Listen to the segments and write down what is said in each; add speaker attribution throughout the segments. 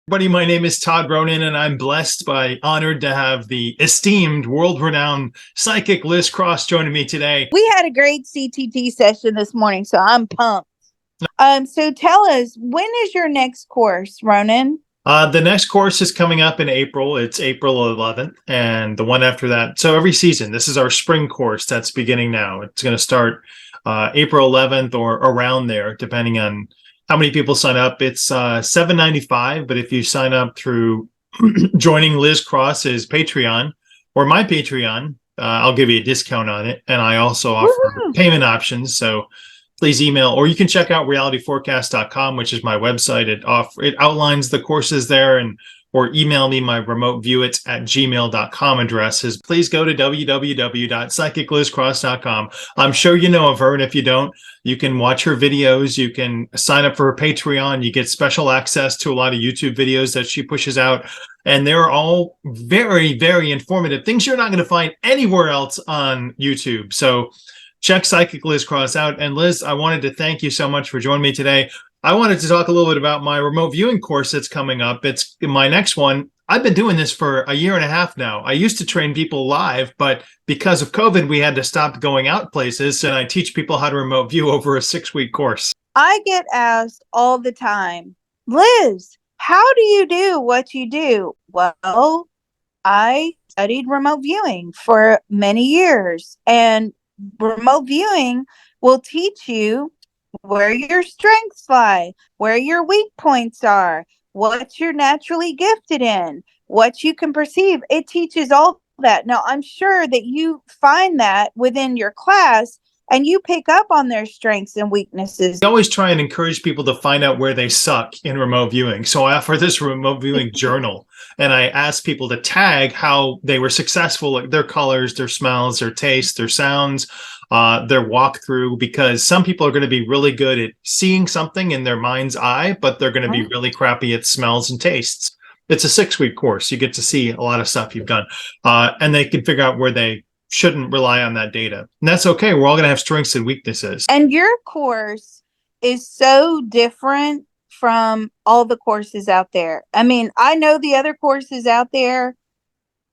Speaker 1: Everybody, my name is Todd Ronan, and I'm honored to have the esteemed, world-renowned psychic Liz Cross joining me today.
Speaker 2: We had a great CTT session this morning, so I'm pumped. So tell us, when is your next course, Ronan?
Speaker 1: The next course is coming up in April. It's April 11th, and the one after that. So every season, this is our spring course that's beginning now. It's going to start April 11th or around there, depending on how many people sign up. It's $7.95, but if you sign up through joining Liz Cross's Patreon or my Patreon, I'll give you a discount on it. And I also offer payment options. So please email, or you can check out realityforecast.com, which is my website. It outlines the courses there, or email me my remoteviewit@gmail.com addresses. Please go to www.psychiclizcross.com. I'm sure you know of her, and if you don't, you can watch her videos. You can sign up for her Patreon. You get special access to a lot of YouTube videos that she pushes out, and they're all very, very informative. Things you're not going to find anywhere else on YouTube. So check Psychic Liz Cross out. And Liz, I wanted to thank you so much for joining me today. I wanted to talk a little bit about my remote viewing course that's coming up. It's my next one. I've been doing this for a year and a half now. I used to train people live, but because of COVID, we had to stop going out places, and I teach people how to remote view over a 6-week course.
Speaker 2: I get asked all the time, Liz, how do you do what you do? Well, I studied remote viewing for many years, and remote viewing will teach you where your strengths lie, where your weak points are, what you're naturally gifted in, what you can perceive. It teaches all that. Now, I'm sure that you find that within your class and you pick up on their strengths and weaknesses.
Speaker 1: I always try and encourage people to find out where they suck in remote viewing. So I offer this remote viewing journal, and I ask people to tag how they were successful, like their colors, their smells, their tastes, their sounds, their walkthrough, because some people are going to be really good at seeing something in their mind's eye, but they're going to be really crappy at smells and tastes. It's a 6-week course. You get to see a lot of stuff you've done, and they can figure out where they shouldn't rely on that data. And that's okay. We're all going to have strengths and weaknesses.
Speaker 2: And your course is so different from all the courses out there. I mean, I know the other courses out there,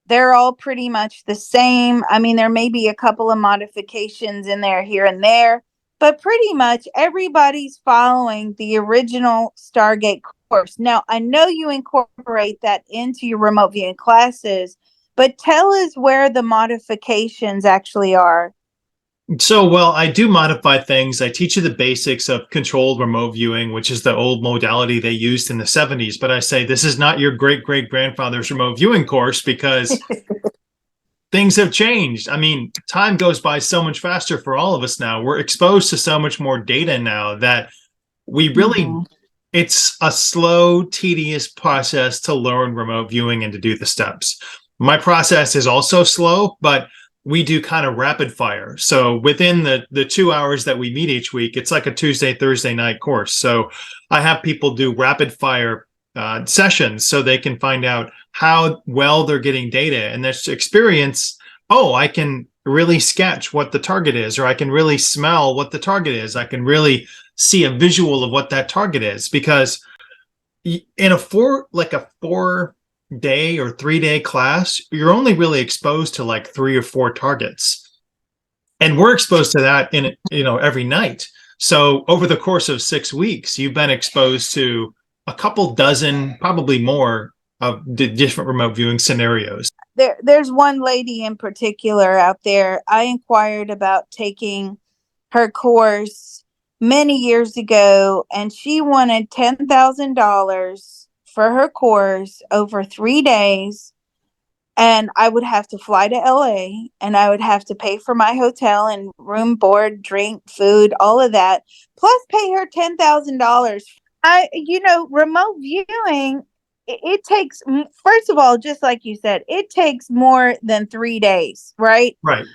Speaker 2: they're all pretty much the same. I mean, there may be a couple of modifications in there here and there, but pretty much everybody's following the original Stargate course. Now, I know you incorporate that into your remote viewing classes, but tell us where the modifications actually are.
Speaker 1: So, well, I do modify things. I teach you the basics of controlled remote viewing, which is the old modality they used in the 70s. But I say this is not your great-great-grandfather's remote viewing course, because things have changed. I mean, time goes by so much faster for all of us now. We're exposed to so much more data now that we really, it's a slow, tedious process to learn remote viewing and to do the steps. My process is also slow, but we do kind of rapid fire. So within the 2 hours that we meet each week, it's like a Tuesday, Thursday night course. So I have people do rapid fire sessions so they can find out how well they're getting data, and this experience, I can really sketch what the target is, or I can really smell what the target is. I can really see a visual of what that target is, because in a 4-day or 3-day class, you're only really exposed to like 3 or 4 targets, and we're exposed to that in every night. So over the course of 6 weeks, you've been exposed to a couple dozen, probably more, of the different remote viewing scenarios.
Speaker 2: There's one lady in particular out there. I inquired about taking her course many years ago, and she wanted $10,000 for her course over 3 days, and I would have to fly to LA, and I would have to pay for my hotel and room, board, drink, food, all of that, plus pay her $10,000. Remote viewing, it takes, first of all, just like you said, it takes more than 3 days, right?
Speaker 1: Right.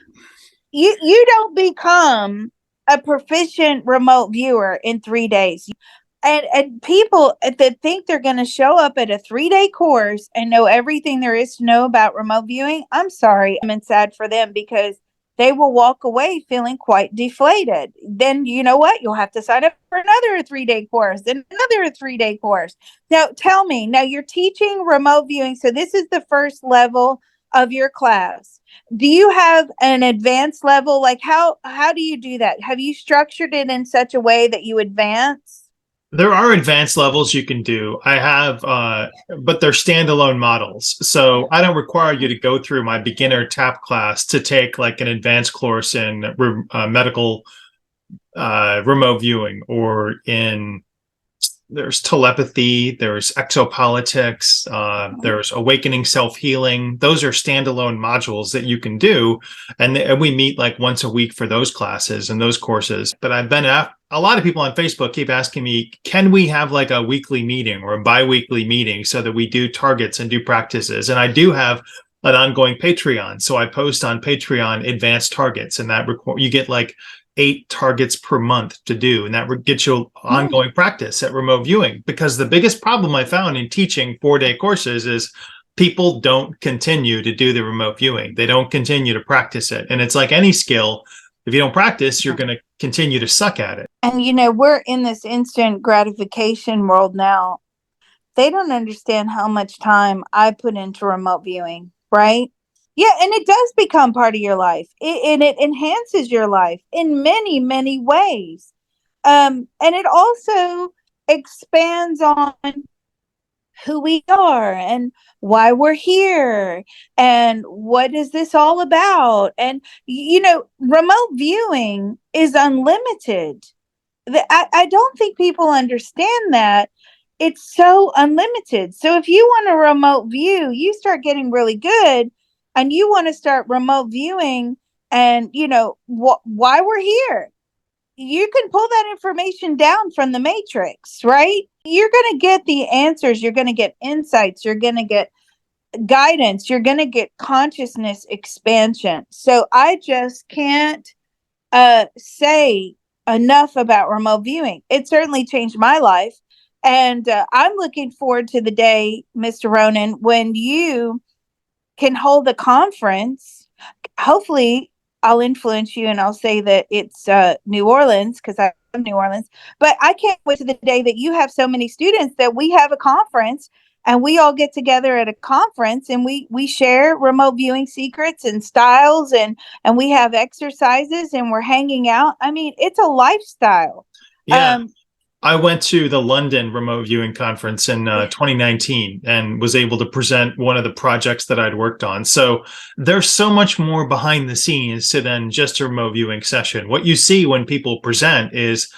Speaker 2: You don't become a proficient remote viewer in 3 days. And people that think they're going to show up at a 3-day course and know everything there is to know about remote viewing, I'm sorry, I'm sad for them, because they will walk away feeling quite deflated. Then you know what? You'll have to sign up for another 3-day course, and another 3-day course. Now, tell me, now you're teaching remote viewing. So this is the first level of your class. Do you have an advanced level? Like how do you do that? Have you structured it in such a way that you advance?
Speaker 1: There are advanced levels you can do. I have, but they're standalone models. So I don't require you to go through my beginner TAP class to take like an advanced course in medical remote viewing, or in there's telepathy, there's exopolitics, there's awakening self-healing. Those are standalone modules that you can do. And we meet like once a week for those classes and those courses. But I've been a lot of people on Facebook keep asking me, can we have like a weekly meeting or a bi-weekly meeting so that we do targets and do practices? And I do have an ongoing Patreon. So I post on Patreon advanced targets, and that you get like 8 targets per month to do, and that gets you ongoing practice at remote viewing. Because the biggest problem I found in teaching 4-day courses is people don't continue to do the remote viewing. They don't continue to practice it. And it's like any skill, if you don't practice, you're going to continue to suck at it.
Speaker 2: And we're in this instant gratification world now. They don't understand how much time I put into remote viewing, right? Yeah, and it does become part of your life. And it enhances your life in many, many ways. And it also expands on who we are and why we're here and what is this all about. And, remote viewing is unlimited. I don't think people understand that. It's so unlimited. So if you want a remote view, you start getting really good and you want to start remote viewing and, why we're here. You can pull that information down from the matrix, right? You're going to get the answers. You're going to get insights. You're going to get guidance. You're going to get consciousness expansion. So I just can't say enough about remote viewing. It certainly changed my life. And I'm looking forward to the day, Mr. Ronan, when you can hold a conference. Hopefully, I'll influence you and I'll say that it's New Orleans, because I'm New Orleans. But I can't wait to the day that you have so many students that we have a conference and we all get together at a conference and we share remote viewing secrets and styles, and we have exercises and we're hanging out. I mean, it's a lifestyle.
Speaker 1: Yeah. I went to the London Remote Viewing Conference in 2019 and was able to present one of the projects that I'd worked on. So there's so much more behind the scenes to than just a remote viewing session. What you see when people present is,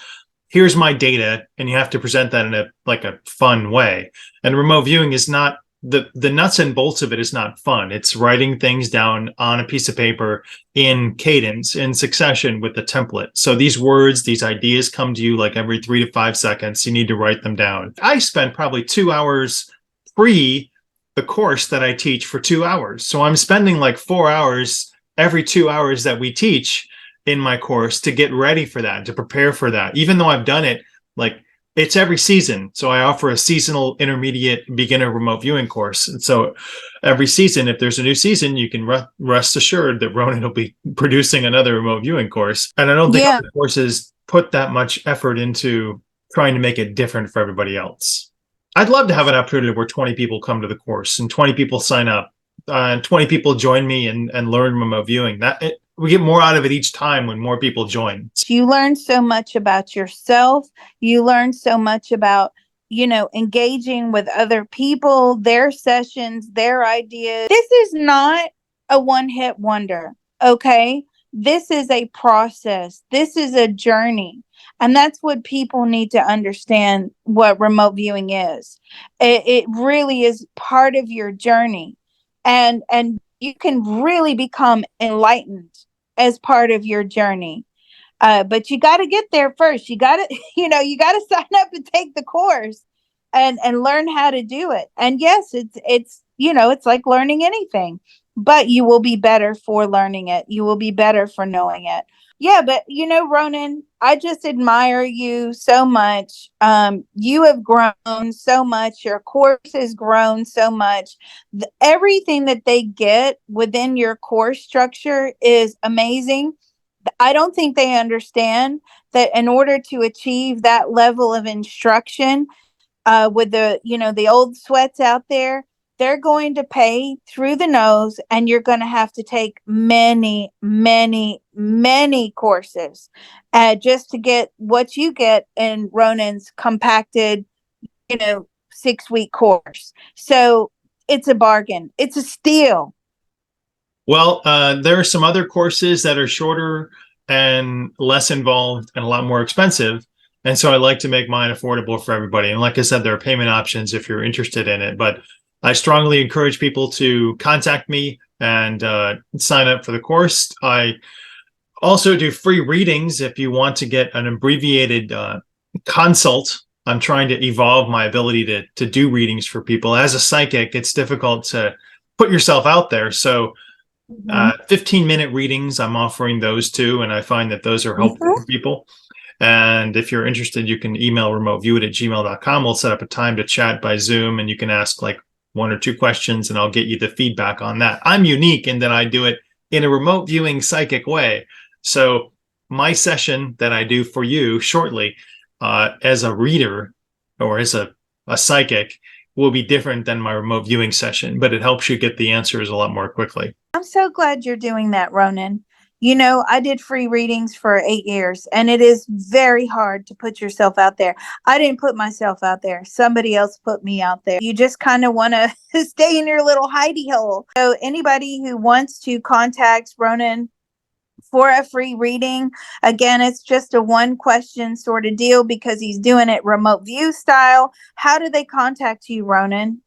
Speaker 1: here's my data, and you have to present that in a fun way. And remote viewing is not, the nuts and bolts of it is not fun. It's writing things down on a piece of paper in cadence, in succession with the template. So these words, these ideas come to you like every 3 to 5 seconds. You need to write them down. I spent probably 2 hours pre the course that I teach for 2 hours. So I'm spending like 4 hours every 2 hours that we teach in my course to get ready for that, to prepare for that. Even though I've done it, like, it's every season. So I offer a seasonal, intermediate, beginner remote viewing course. And so every season, if there's a new season, you can rest assured that Ronan will be producing another remote viewing course. And I don't think other courses put that much effort into trying to make it different for everybody else. I'd love to have an opportunity where 20 people come to the course and 20 people sign up, and 20 people join me and learn remote viewing. We get more out of it each time when more people join.
Speaker 2: You learn so much about yourself. You learn so much about, engaging with other people, their sessions, their ideas. This is not a one-hit wonder, okay? This is a process. This is a journey. And that's what people need to understand what remote viewing is. It really is part of your journey. And you can really become enlightened as part of your journey. But you got to get there first. You got to, you got to sign up and take the course and learn how to do it. And yes, it's like learning anything. but you will be better for learning it. You will be better for knowing it. Yeah, but Ronan, I just admire you so much. You have grown so much. Your course has grown so much. Everything that they get within your course structure is amazing. I don't think they understand that in order to achieve that level of instruction, with the old sweats out there, they're going to pay through the nose, and you're going to have to take many, many, many courses just to get what you get in Ronan's compacted, 6-week course. So it's a bargain. It's a steal.
Speaker 1: Well, there are some other courses that are shorter and less involved and a lot more expensive. And so I like to make mine affordable for everybody. And like I said, there are payment options if you're interested in it. But I strongly encourage people to contact me and sign up for the course. I also do free readings if you want to get an abbreviated consult. I'm trying to evolve my ability to do readings for people. As a psychic, it's difficult to put yourself out there. So 15-minute readings, I'm offering those too. And I find that those are helpful for people. And if you're interested, you can email remoteviewit@gmail.com. We'll set up a time to chat by Zoom, and you can ask like 1 or 2 questions, and I'll get you the feedback on that. I'm unique in that I do it in a remote viewing psychic way. So my session that I do for you shortly as a reader or as a psychic will be different than my remote viewing session, but it helps you get the answers a lot more quickly.
Speaker 2: I'm so glad you're doing that, Ronan. I did free readings for 8 years, and it is very hard to put yourself out there. I didn't put myself out there. Somebody else put me out there. You just kind of want to stay in your little hidey hole. So anybody who wants to contact Ronan for a free reading, again, it's just a 1-question sort of deal because he's doing it remote view style. How do they contact you, Ronan?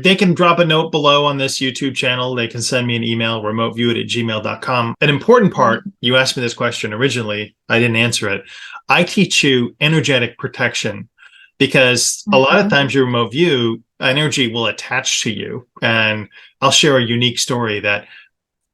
Speaker 1: They can drop a note below on this YouTube channel. They can send me an email, remoteviewit@gmail.com. An important part, you asked me this question originally, I didn't answer it. I teach you energetic protection because a lot of times your remote view, energy will attach to you. And I'll share a unique story that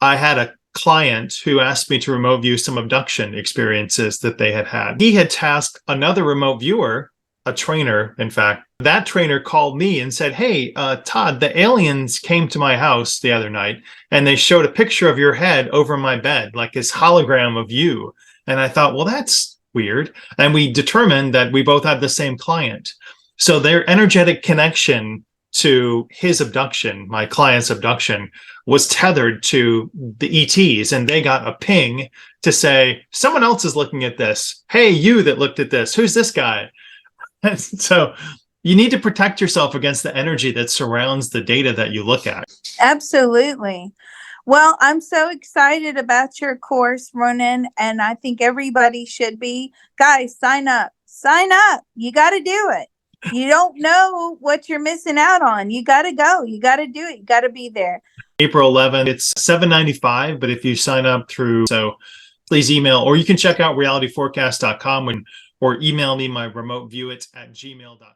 Speaker 1: I had a client who asked me to remote view some abduction experiences that they had had. He had tasked another remote viewer, a trainer, in fact. That trainer called me and said, "Hey, Todd, the aliens came to my house the other night and they showed a picture of your head over my bed, like this hologram of you." And I thought, well, that's weird. And we determined that we both had the same client. So their energetic connection to his abduction, my client's abduction, was tethered to the ETs, and they got a ping to say, someone else is looking at this. Hey, you that looked at this, who's this guy? And so you need to protect yourself against the energy that surrounds the data that you look at.
Speaker 2: Absolutely. Well, I'm so excited about your course, Ronan, and I think everybody should be. Guys, sign up. Sign up. You got to do it. You don't know what you're missing out on. You got to go. You got to do it. You got to be there.
Speaker 1: April 11th, it's $7.95, but if you sign up through, so please email, or you can check out realityforecast.com or email me my remoteviewit@gmail.com.